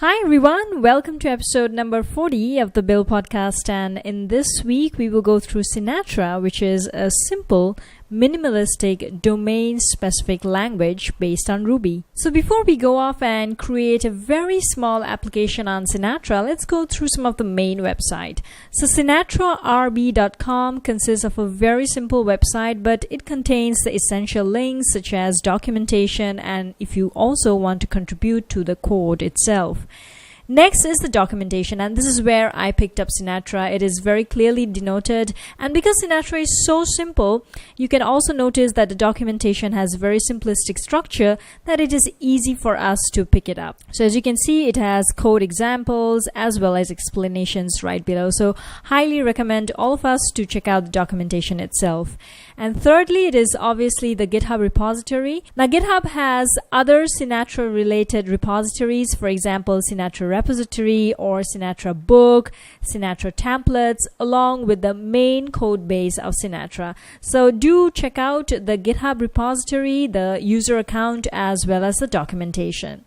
Hi everyone, welcome to episode number 40 of the Bill podcast, and in this week we will go through Sinatra, which is a simple, minimalistic, domain-specific language based on Ruby. So before we go off and create a very small application on Sinatra, let's go through some of the main website. So SinatraRB.com consists of a very simple website, but it contains the essential links such as documentation and if you also want to contribute to the code itself. Next is the documentation, and this is where I picked up Sinatra. It is very clearly denoted, and because Sinatra is so simple, you can also notice that the documentation has very simplistic structure that it is easy for us to pick it up. So as you can see, it has code examples as well as explanations right below. So highly recommend all of us to check out the documentation itself. And thirdly, it is obviously the GitHub repository. Now GitHub has other Sinatra related repositories, for example, Sinatra repository or Sinatra Book, Sinatra templates, along with the main code base of Sinatra. So do check out the GitHub repository, the user account, as well as the documentation.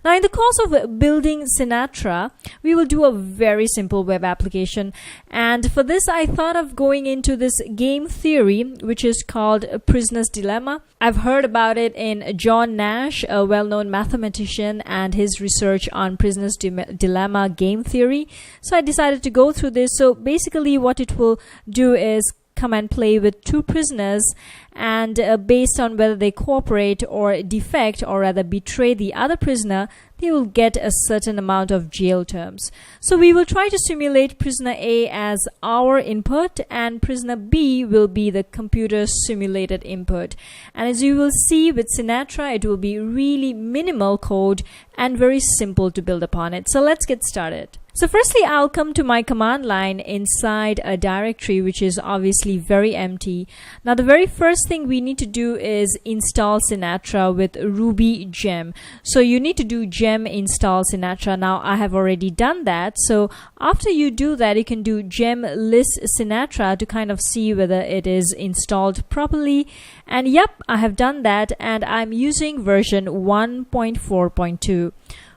Now, in the course of building Sinatra, we will do a very simple web application. And for this, I thought of going into this game theory, which is called Prisoner's Dilemma. I've heard about it in John Nash, a well-known mathematician, and his research on Prisoner's Dilemma game theory. So I decided to go through this. So basically what it will do is come and play with two prisoners, and based on whether they cooperate or defect, or rather betray the other prisoner, they will get a certain amount of jail terms. So we will try to simulate prisoner A as our input, and prisoner B will be the computer simulated input. And as you will see with Sinatra, it will be really minimal code and very simple to build upon it. So let's get started. So firstly, I'll come to my command line inside a directory which is obviously very empty. Now the very first thing we need to do is install Sinatra with Ruby gem. So you need to do gem install Sinatra. Now I have already done that. So after you do that, you can do gem list Sinatra to kind of see whether it is installed properly. And yep, I have done that, and I'm using version 1.4.2.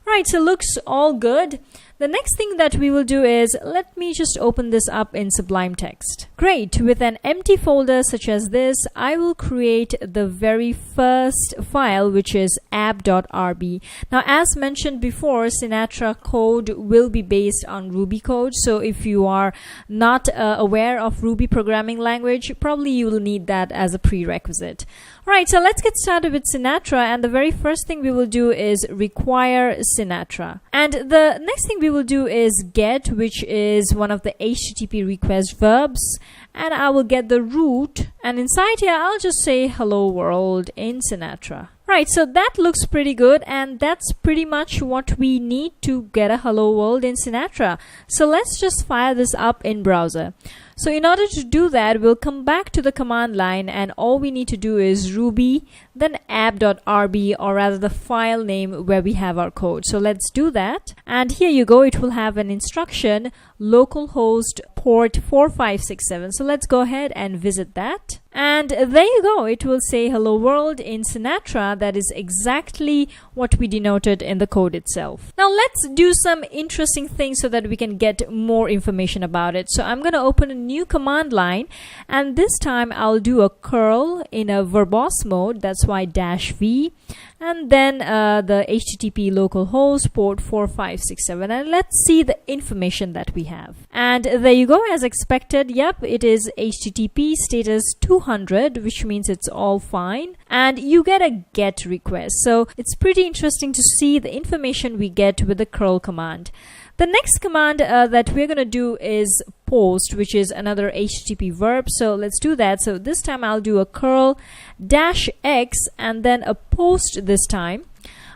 Right, so looks all good. The next thing that we will do is, let me just open this up in Sublime Text. Great, with an empty folder such as this, I will create the very first file, which is app.rb. Now, as mentioned before, Sinatra code will be based on Ruby code. So if you are not aware of Ruby programming language, probably you will need that as a prerequisite. Alright, so let's get started with Sinatra, and the very first thing we will do is require Sinatra. And the next thing we will do is get, which is one of the HTTP request verbs, and I will get the root, and inside here I'll just say hello world in Sinatra. Right, so that looks pretty good, and that's pretty much what we need to get a hello world in Sinatra. So let's just fire this up in browser. So in order to do that, we'll come back to the command line, and all we need to do is Ruby, then app.rb, or rather the file name where we have our code. So let's do that. And here you go, it will have an instruction, localhost port 4567. So let's go ahead and visit that. And there you go, it will say hello world in Sinatra. That is exactly what we denoted in the code itself. Now let's do some interesting things so that we can get more information about it. So I'm going to open a new command line, and this time I'll do a curl in a verbose mode. That's why -v, and then the HTTP localhost port 4567, and let's see the information that we have. And there you go, as expected. Yep, it is HTTP status 200, which means it's all fine, and you get a get request. So it's pretty interesting to see the information we get with the curl command. The next command that we're going to do is post, which is another HTTP verb. So let's do that. So this time I'll do a curl -x and then a post this time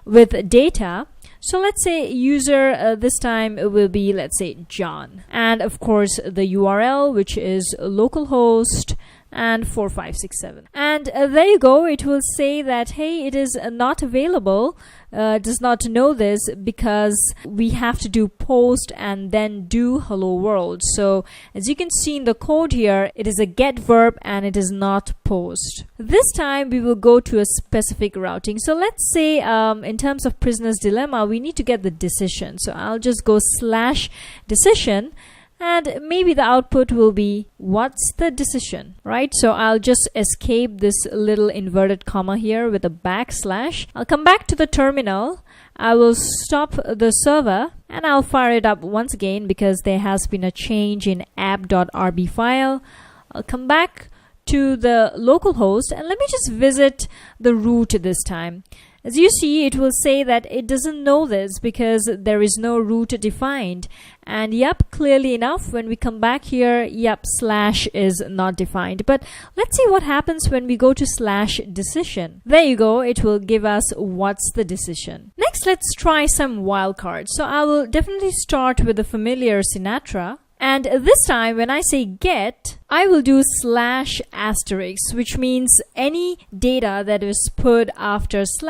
with data. So let's say user this time will be, let's say, John. And of course the URL, which is localhost, and 4567. And there you go. It will say that, hey, it is not available, does not know this because we have to do post and then do hello world. So as you can see in the code here, it is a get verb and it is not post. This time we will go to a specific routing. So let's say in terms of prisoner's dilemma, we need to get the decision. So I'll just go /decision. And maybe the output will be, what's the decision, right? So I'll just escape this little inverted comma here with a \. I'll come back to the terminal. I will stop the server and I'll fire it up once again because there has been a change in app.rb file. I'll come back to the local host and let me just visit the root this time. As you see, it will say that it doesn't know this because there is no root defined. And yep, clearly enough, when we come back here, yep, / is not defined. But let's see what happens when we go to /decision. There you go. It will give us what's the decision. Next, let's try some wildcards. So I will definitely start with the familiar Sinatra. And this time when I say get, I will do /*, which means any data that is put after /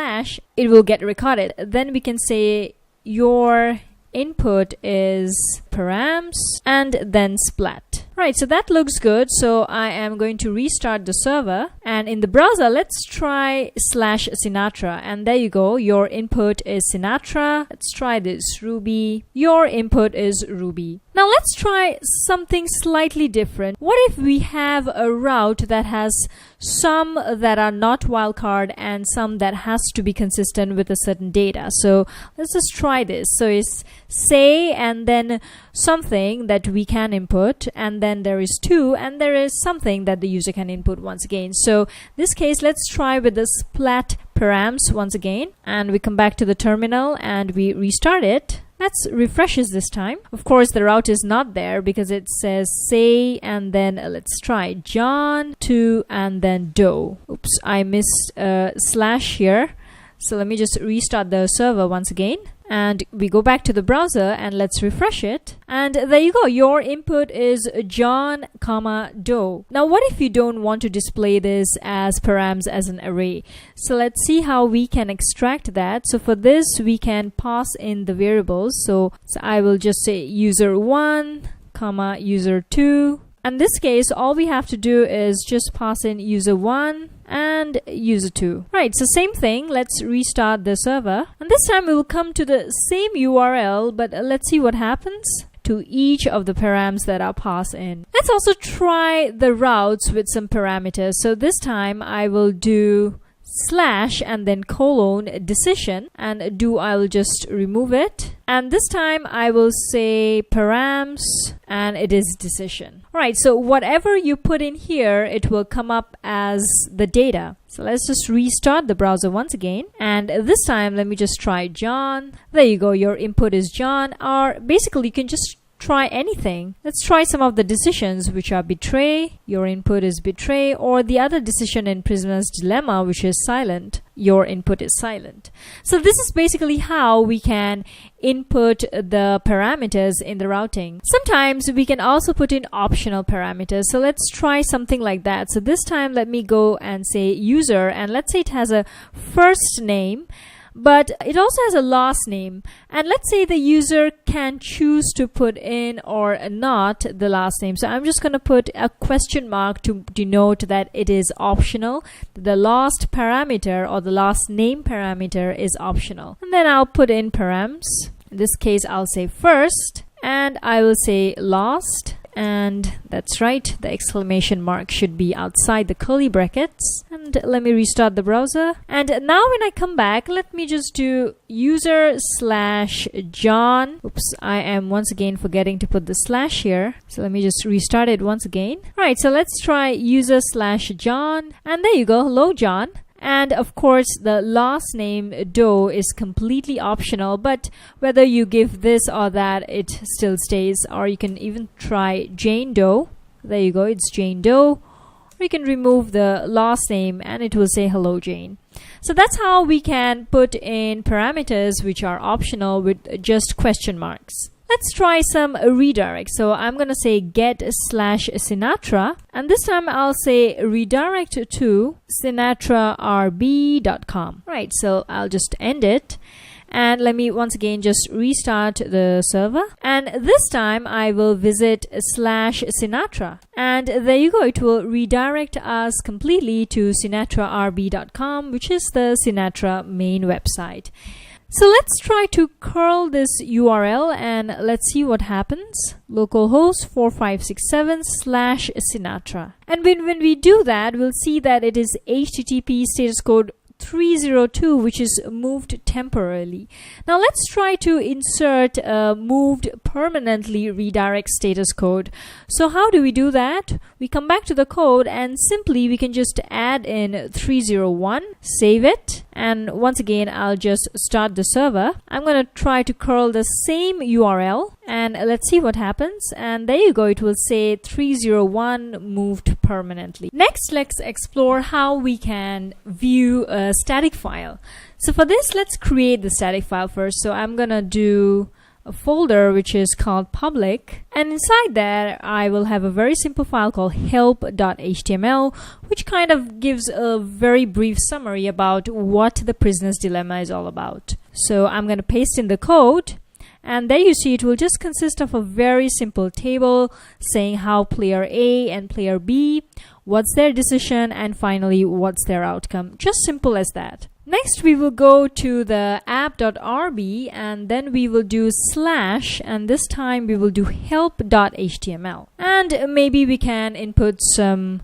it will get recorded. Then we can say your input is params and then splat. Right, so that looks good. So I am going to restart the server, and in the browser let's try /Sinatra, and there you go, your input is Sinatra. Let's try this, Ruby. Your input is Ruby. Now let's try something slightly different. What if we have a route that has some that are not wildcard and some that has to be consistent with a certain data? So let's just try this. So it's say and then something that we can input, and then there is to, and there is something that the user can input once again. So this case, let's try with the splat params once again, and we come back to the terminal and we restart it. Let's refresh this time. Of course, the route is not there because it says say and then let's try John to and then Doe. Oops, I missed a / here. So let me just restart the server once again. And we go back to the browser and let's refresh it. And there you go. Your input is John, Doe. Now, what if you don't want to display this as params as an array? So let's see how we can extract that. So for this, we can pass in the variables. So I will just say user1, user2. In this case, all we have to do is just pass in user1 and user2. Right, so same thing. Let's restart the server. And this time we will come to the same URL, but let's see what happens to each of the params that are passed in. Let's also try the routes with some parameters. So this time I will do / and then :decision, and do I will just remove it. And this time I will say params and it is decision. Right, so whatever you put in here, it will come up as the data. So let's just restart the browser once again. And this time, let me just try John. There you go, your input is John. Or basically, you can just try anything. Let's try some of the decisions, which are betray. Your input is betray. Or the other decision in prisoner's dilemma, which is silent. Your input is silent. So this is basically how we can input the parameters in the routing. Sometimes we can also put in optional parameters. So let's try something like that. So this time let me go and say user, and let's say it has a first name, but it also has a last name. And let's say the user can choose to put in or not the last name. So I'm just going to put a question mark to denote that it is optional. The last parameter or the last name parameter is optional. And then I'll put in params. In this case, I'll say first, and I will say last. And that's right, the exclamation mark should be outside the curly brackets. And let me restart the browser. And now when I come back, let me just do user/John. Oops, I am once again forgetting to put the / here. So let me just restart it once again. All right, so let's try user/John. And there you go, hello John. And of course, the last name Doe is completely optional, but whether you give this or that, it still stays. Or you can even try Jane Doe. There you go, it's Jane Doe. Or you can remove the last name and it will say hello Jane. So that's how we can put in parameters which are optional with just question marks. Let's try some redirect. So I'm going to say get/Sinatra, and this time I'll say redirect to sinatrarb.com. Right, so I'll just end it. And let me once again just restart the server. And this time I will visit /Sinatra. And there you go. It will redirect us completely to sinatrarb.com, which is the Sinatra main website. So let's try to curl this URL and let's see what happens. Localhost 4567/Sinatra. And when we do that, we'll see that it is HTTP status code 302, which is moved temporarily. Now let's try to insert a moved permanently redirect status code. So how do we do that? We come back to the code and simply we can just add in 301, save it, and once again I'll just start the server. I'm going to try to curl the same URL and let's see what happens. And there you go, it will say 301 moved permanently. Next, let's explore how we can view a static file. So for this, let's create the static file first. So I'm gonna do a folder which is called public, and inside that I will have a very simple file called help.html, which kind of gives a very brief summary about what the prisoner's dilemma is all about. So I'm going to paste in the code, and there you see it will just consist of a very simple table saying how player A and player B, what's their decision, and finally what's their outcome. Just simple as that. Next we will go to the app.rb and then we will do / and this time we will do help.html. And maybe we can input some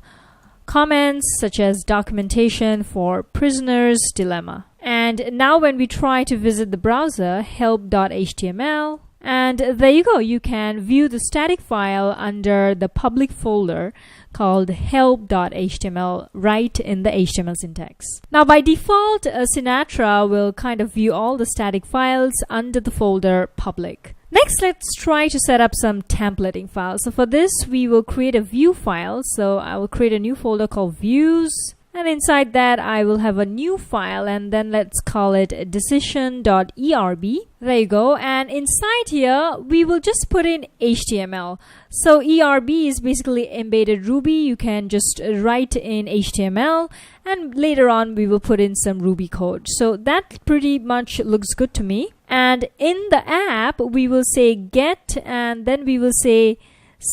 comments such as documentation for prisoner's dilemma. And now when we try to visit the browser, help.html, and there you go, you can view the static file under the public folder called help.html right in the HTML syntax. Now by default, Sinatra will kind of view all the static files under the folder public. Next, let's try to set up some templating files. So for this, we will create a view file. So I will create a new folder called views. And inside that, I will have a new file, and then let's call it decision.erb. There you go. And inside here, we will just put in HTML. So ERB is basically embedded Ruby. You can just write in HTML, and later on, we will put in some Ruby code. So that pretty much looks good to me. And in the app, we will say get, and then we will say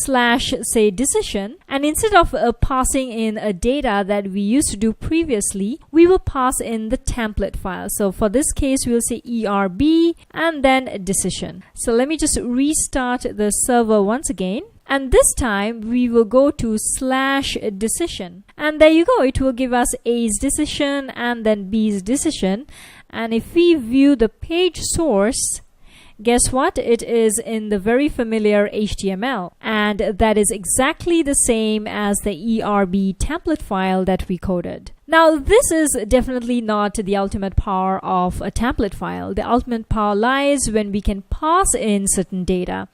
/say decision, and instead of passing in a data that we used to do previously, we will pass in the template file. So for this case, we'll say ERB and then decision. So let me just restart the server once again. And this time we will go to /decision, and there you go, it will give us A's decision and then B's decision. And if we view the page source, guess what? It is in the very familiar HTML, and that is exactly the same as the ERB template file that we coded. Now, this is definitely not the ultimate power of a template file. The ultimate power lies when we can pass in certain data.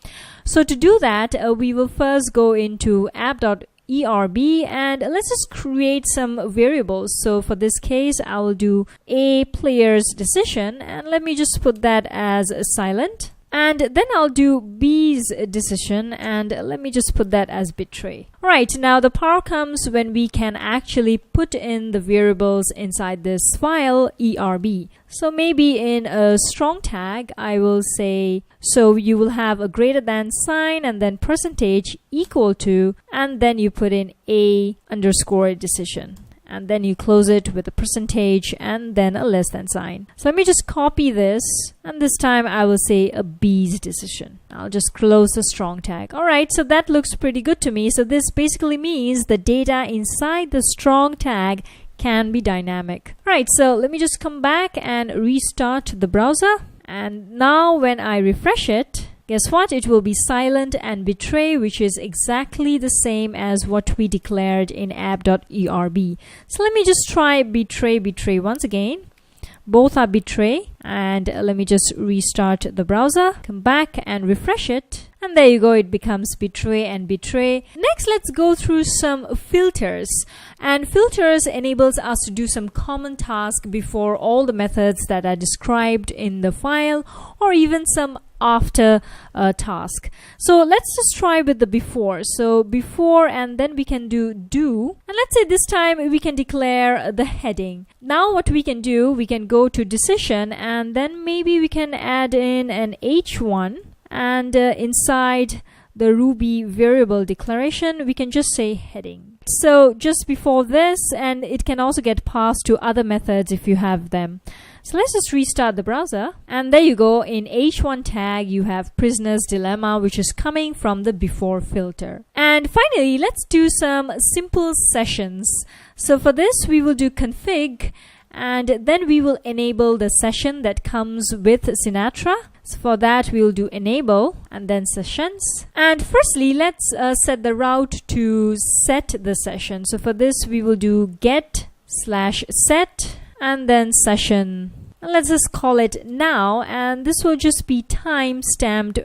So to do that, we will first go into app.erb and let's just create some variables. So for this case, I will do A player's decision, and let me just put that as silent. And then I'll do B's decision, and let me just put that as betray. Right, now the power comes when we can actually put in the variables inside this file, ERB. So maybe in a strong tag, I will say, so you will have a greater than sign and then percentage equal to, and then you put in A underscore decision. And then you close it with a percentage and then a less than sign. So let me just copy this, and this time I will say a B's decision. I'll just close the strong tag. Alright, so that looks pretty good to me. So this basically means the data inside the strong tag can be dynamic. Alright, so let me just come back and restart the browser. And now when I refresh it, guess what? It will be silent and betray, which is exactly the same as what we declared in app.erb. So let me just try betray once again. Both are betray, and let me just restart the browser, come back and refresh it. And there you go, it becomes betray and betray. Next, let's go through some filters. And filters enables us to do some common tasks before all the methods that are described in the file, or even some after a task. So let's just try with the before. So before, and then we can do. And let's say this time we can declare the heading. Now what we can do, we can go to decision, and then maybe we can add in an H1, and inside the Ruby variable declaration, we can just say heading. So just before this, and it can also get passed to other methods if you have them. So let's just restart the browser, and there you go. In H1 tag you have prisoner's dilemma, which is coming from the before filter. And finally, let's do some simple sessions. So for this we will do config, and then we will enable the session that comes with Sinatra. So for that we will do enable and then sessions. And firstly, let's set the route to set the session. So for this we will do get/set and then session. And let's just call it now, and this will just be time stamped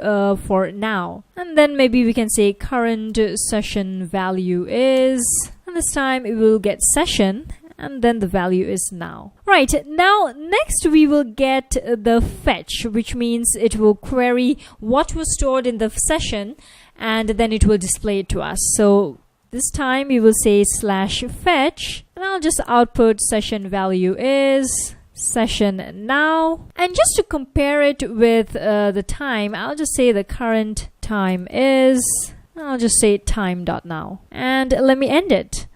for now. And then maybe we can say current session value is, and this time it will get session, and then the value is now. Right, now next we will get the fetch, which means it will query what was stored in the session, and then it will display it to us. So this time we will say /fetch, and I'll just output session value is session now. And just to compare it with the time, I'll just say the current time is, I'll just say time.now, and let me end it.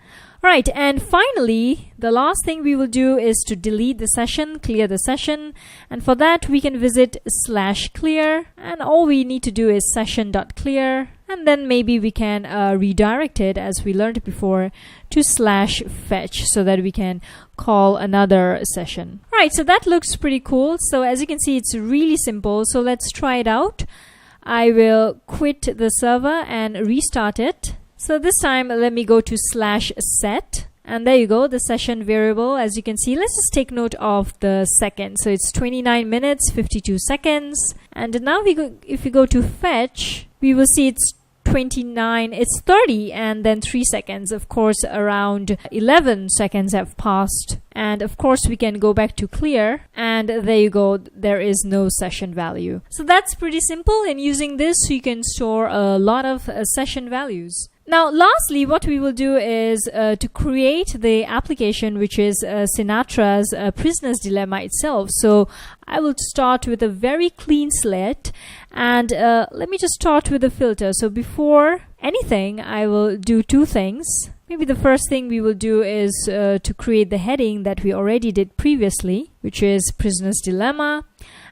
Right, and finally, the last thing we will do is to delete the session, clear the session, and for that we can visit /clear, and all we need to do is session.clear, and then maybe we can redirect it, as we learned before, to /fetch so that we can call another session. Right, so that looks pretty cool. So as you can see, it's really simple. So let's try it out. I will quit the server and restart it. So this time let me go to /set, and there you go, the session variable. As you can see, let's just take note of the second. So it's 29 minutes 52 seconds, and now if we go to fetch, we will see it's 29, it's 30 and then 3 seconds. Of course, around 11 seconds have passed, and of course we can go back to clear, and there you go, there is no session value. So that's pretty simple, and using this you can store a lot of session values. Now lastly, what we will do is to create the application, which is Sinatra's prisoner's dilemma itself. So I will start with a very clean slate, and let me just start with a filter. So before anything, I will do two things. Maybe the first thing we will do is to create the heading that we already did previously, which is prisoner's dilemma.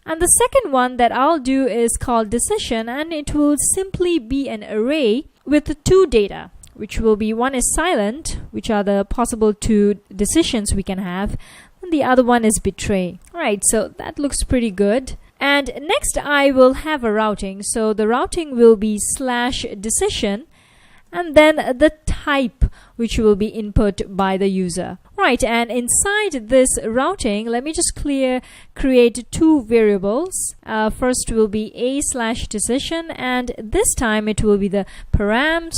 And the second one that I'll do is called decision, and it will simply be an array with two data, which will be, one is silent, which are the possible two decisions we can have, and the other one is betray. Alright, so that looks pretty good. And next I will have a routing. So the routing will be /decision, and then the type, which will be input by the user. Right, and inside this routing, let me just create two variables. First will be a/decision, and this time it will be the params,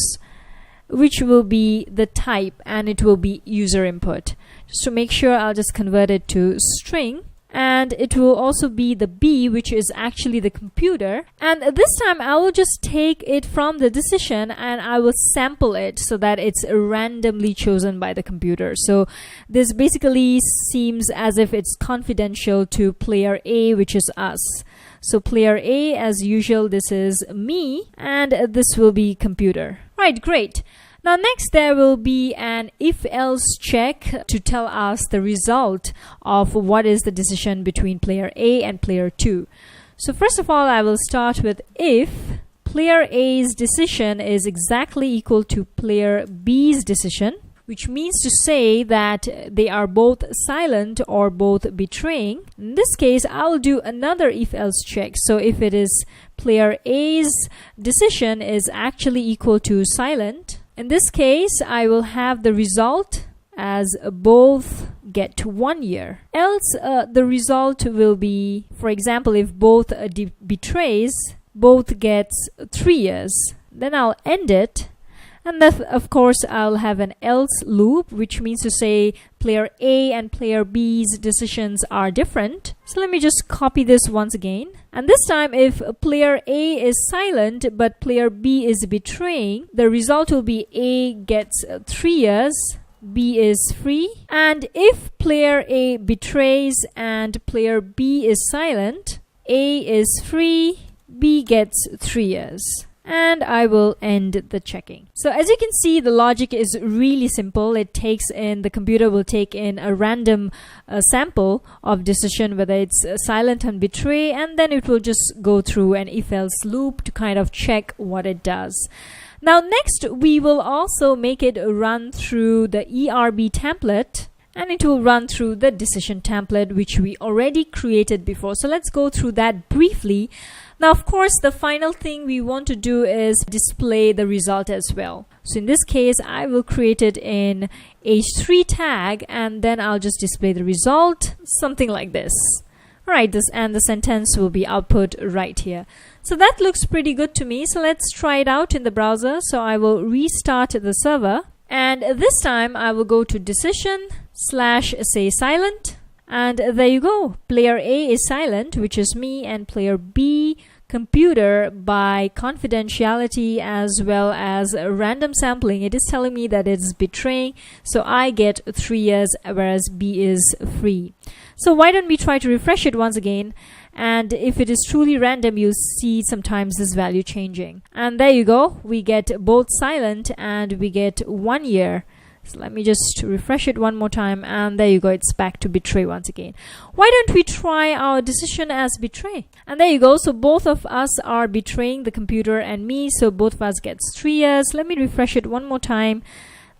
which will be the type, and it will be user input. Just to make sure, I'll just convert it to string. And it will also be the B, which is actually the computer. And this time I will just take it from the decision and I will sample it so that it's randomly chosen by the computer. So this basically seems as if it's confidential to player A, which is us. So player A, as usual, this is me, and this will be computer. Right, great. Now next there will be an if-else check to tell us the result of what is the decision between player A and player 2. So first of all, I will start with if player A's decision is exactly equal to player B's decision, which means to say that they are both silent or both betraying. In this case, I will do another if-else check. So if it is player A's decision is actually equal to silent, in this case, I will have the result as both get 1 year. Else, the result will be, for example, if both betrays, both gets 3 years. Then I'll end it, And then, of course, I'll have an else loop, which means to say player A and player B's decisions are different. So let me just copy this once again. And this time, if player A is silent but player B is betraying, the result will be A gets 3 years, B is free. And if player A betrays and player B is silent, A is free, B gets 3 years. And I will end the checking. So as you can see, the logic is really simple. The computer will take in a random sample of decision, whether it's silent and betray, and then it will just go through an if-else loop to kind of check what it does. Now next, we will also make it run through the ERB template, and it will run through the decision template, which we already created before. So let's go through that briefly. Now, of course, the final thing we want to do is display the result as well. So in this case, I will create it in h3 tag, and then I'll just display the result, something like this. All right, and the sentence will be output right here. So that looks pretty good to me. So let's try it out in the browser. So I will restart the server, and this time I will go to decision/say silent. And there you go. Player A is silent, which is me, and player B, computer, by confidentiality as well as random sampling, it is telling me that it's betraying. So I get 3 years, whereas B is free. So why don't we try to refresh it once again? And if it is truly random, you'll see sometimes this value changing. And there you go. We get both silent and we get 1 year. So let me just refresh it one more time, and there you go, it's back to betray once again. Why don't we try our decision as betray? And there you go, so both of us are betraying, the computer and me, so both of us gets 3 years. Let me refresh it one more time.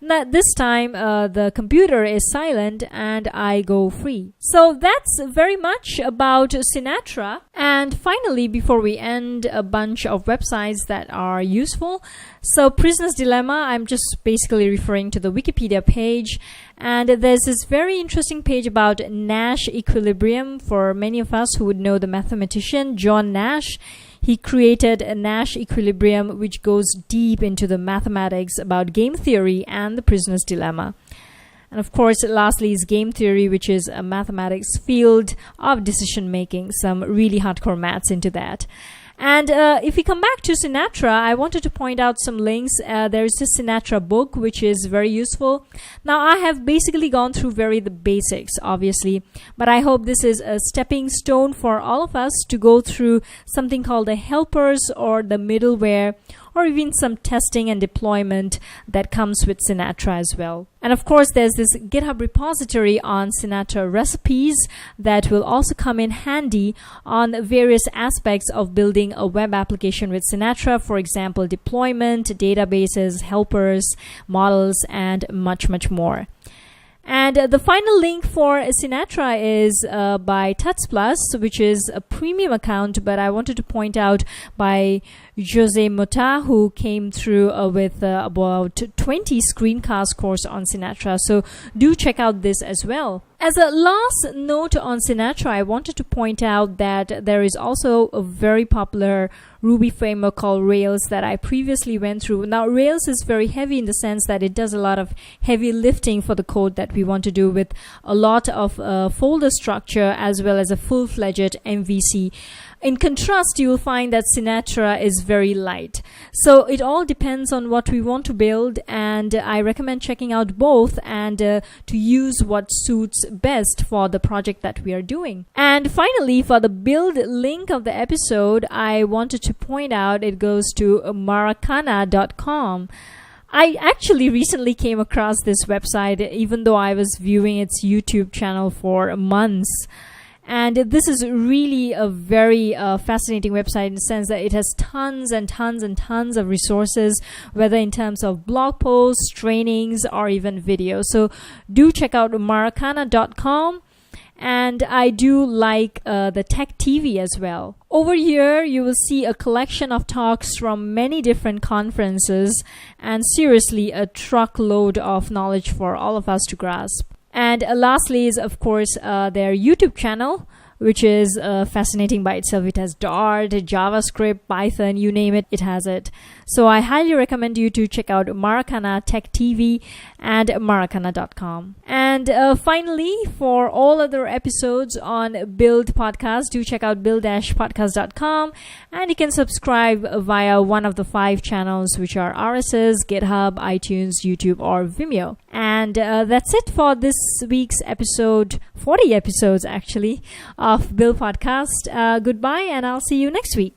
Now, this time the computer is silent and I go free. So that's very much about Sinatra. And finally, before we end, a bunch of websites that are useful. So Prisoner's Dilemma, I'm just basically referring to the Wikipedia page. And there's this very interesting page about Nash equilibrium. For many of us who would know the mathematician John Nash, he created a Nash equilibrium which goes deep into the mathematics about game theory and the prisoner's dilemma. And of course, lastly is game theory, which is a mathematics field of decision making, some really hardcore maths into that. And if we come back to Sinatra, I wanted to point out some links. There is this Sinatra book, which is very useful. Now, I have basically gone through the basics, obviously, but I hope this is a stepping stone for all of us to go through something called the helpers or the middleware, or even some testing and deployment that comes with Sinatra as well. And of course, there's this GitHub repository on Sinatra recipes that will also come in handy on various aspects of building a web application with Sinatra. For example, deployment, databases, helpers, models, and much, much more. And the final link for Sinatra is by Tuts Plus, which is a premium account, but I wanted to point out by Jose Mota, who came through with about 20 screencast course on Sinatra. So do check out this as well. As a last note on Sinatra, I wanted to point out that there is also a very popular Ruby framework called Rails that I previously went through. Now, Rails is very heavy in the sense that it does a lot of heavy lifting for the code that we want to do, with a lot of folder structure as well as a full-fledged MVC. In contrast, you will find that Sinatra is very light. So it all depends on what we want to build, and I recommend checking out both and to use what suits best for the project that we are doing. And finally, for the build link of the episode, I wanted to point out it goes to maracana.com. I actually recently came across this website, even though I was viewing its YouTube channel for months. And this is really a very fascinating website in the sense that it has tons and tons and tons of resources, whether in terms of blog posts, trainings, or even videos. So do check out maracana.com. And I do like the Tech TV as well. Over here, you will see a collection of talks from many different conferences, and seriously, a truckload of knowledge for all of us to grasp. And lastly is, of course, their YouTube channel, which is fascinating by itself. It has Dart, JavaScript, Python, you name it, it has it. So I highly recommend you to check out Maracana Tech TV and maracana.com. And finally, for all other episodes on Build Podcast, do check out build-podcast.com, and you can subscribe via one of the 5 channels, which are RSS, GitHub, iTunes, YouTube, or Vimeo. And that's it for this week's episode, 40 episodes actually, of Build Podcast. Goodbye, and I'll see you next week.